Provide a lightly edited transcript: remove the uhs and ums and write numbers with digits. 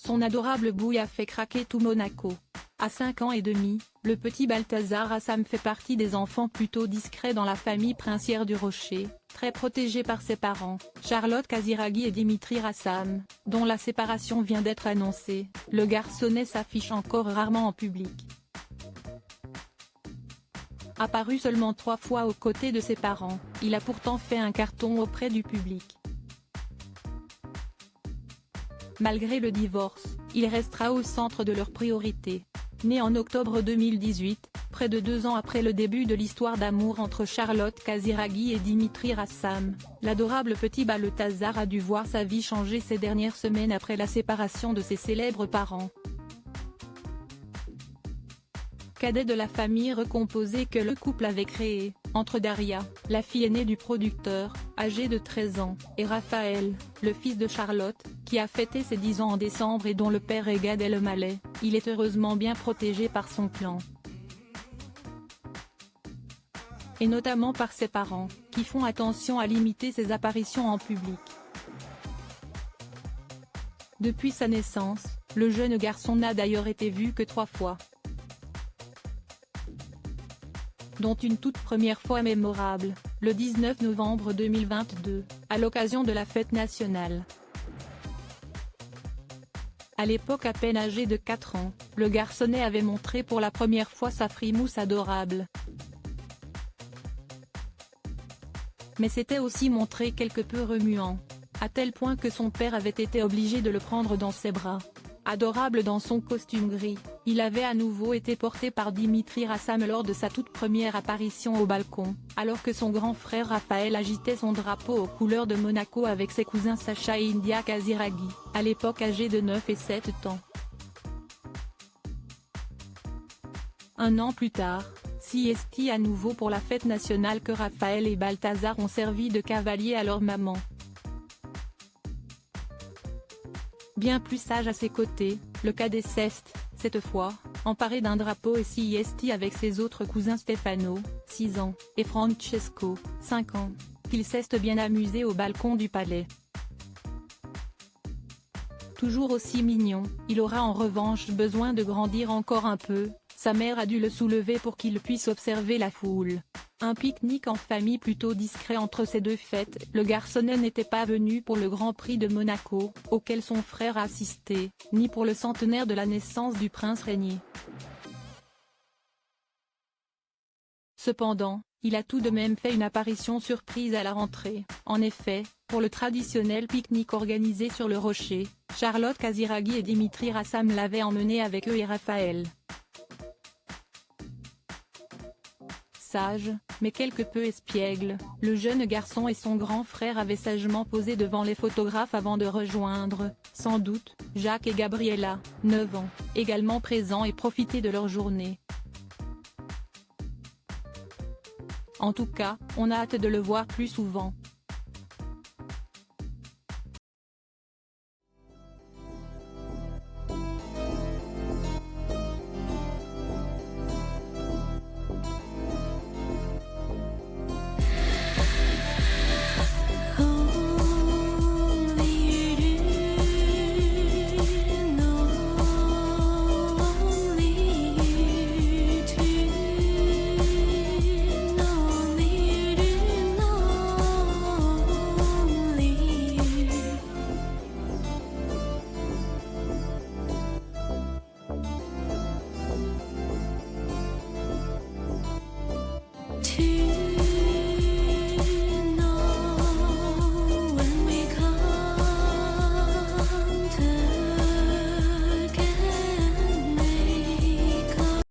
Son adorable bouille a fait craquer tout Monaco. À 5 ans et demi, le petit Balthazar Assam fait partie des enfants plutôt discrets dans la famille princière du Rocher, très protégée par ses parents, Charlotte Casiraghi et Dimitri Rassam, dont la séparation vient d'être annoncée. Le garçonnet s'affiche encore rarement en public. Apparu seulement 3 fois aux côtés de ses parents, il a pourtant fait un carton auprès du public. Malgré le divorce, il restera au centre de leurs priorités. Né en octobre 2018, près de 2 ans après le début de l'histoire d'amour entre Charlotte Casiraghi et Dimitri Rassam, l'adorable petit Balthazar a dû voir sa vie changer ces dernières semaines après la séparation de ses célèbres parents. Cadet de la famille recomposée que le couple avait créée, entre Daria, la fille aînée du producteur, âgée de 13 ans, et Raphaël, le fils de Charlotte, qui a fêté ses 10 ans en décembre et dont le père est Gad Elmaleh, il est heureusement bien protégé par son clan. Et notamment par ses parents, qui font attention à limiter ses apparitions en public. Depuis sa naissance, le jeune garçon n'a d'ailleurs été vu que 3 fois. Dont une toute première fois mémorable, le 19 novembre 2022, à l'occasion de la fête nationale. À l'époque à peine âgé de 4 ans, le garçonnet avait montré pour la première fois sa frimousse adorable. Mais s'était aussi montré quelque peu remuant, à tel point que son père avait été obligé de le prendre dans ses bras. Adorable dans son costume gris, il avait à nouveau été porté par Dimitri Rassam lors de sa toute première apparition au balcon, alors que son grand frère Raphaël agitait son drapeau aux couleurs de Monaco avec ses cousins Sacha et India Casiraghi, à l'époque âgés de 9 et 7 ans. Un an plus tard, c'est à nouveau pour la fête nationale que Raphaël et Balthazar ont servi de cavaliers à leur maman. Bien plus sage à ses côtés, le cadet Ceste, cette fois, emparé d'un drapeau et Siesti avec ses autres cousins Stefano, 6 ans, et Francesco, 5 ans, qu'il s'est bien amusé au balcon du palais. Toujours aussi mignon, il aura en revanche besoin de grandir encore un peu, sa mère a dû le soulever pour qu'il puisse observer la foule. Un pique-nique en famille plutôt discret entre ces deux fêtes, le garçonnet n'était pas venu pour le Grand Prix de Monaco, auquel son frère a assisté, ni pour le centenaire de la naissance du prince régnier. Cependant, il a tout de même fait une apparition surprise à la rentrée. En effet, pour le traditionnel pique-nique organisé sur le Rocher, Charlotte Casiraghi et Dimitri Rassam l'avaient emmené avec eux et Raphaël. Sage, mais quelque peu espiègle, le jeune garçon et son grand frère avaient sagement posé devant les photographes avant de rejoindre, sans doute, Jacques et Gabriella, 9 ans, également présents et profiter de leur journée. En tout cas, on a hâte de le voir plus souvent. To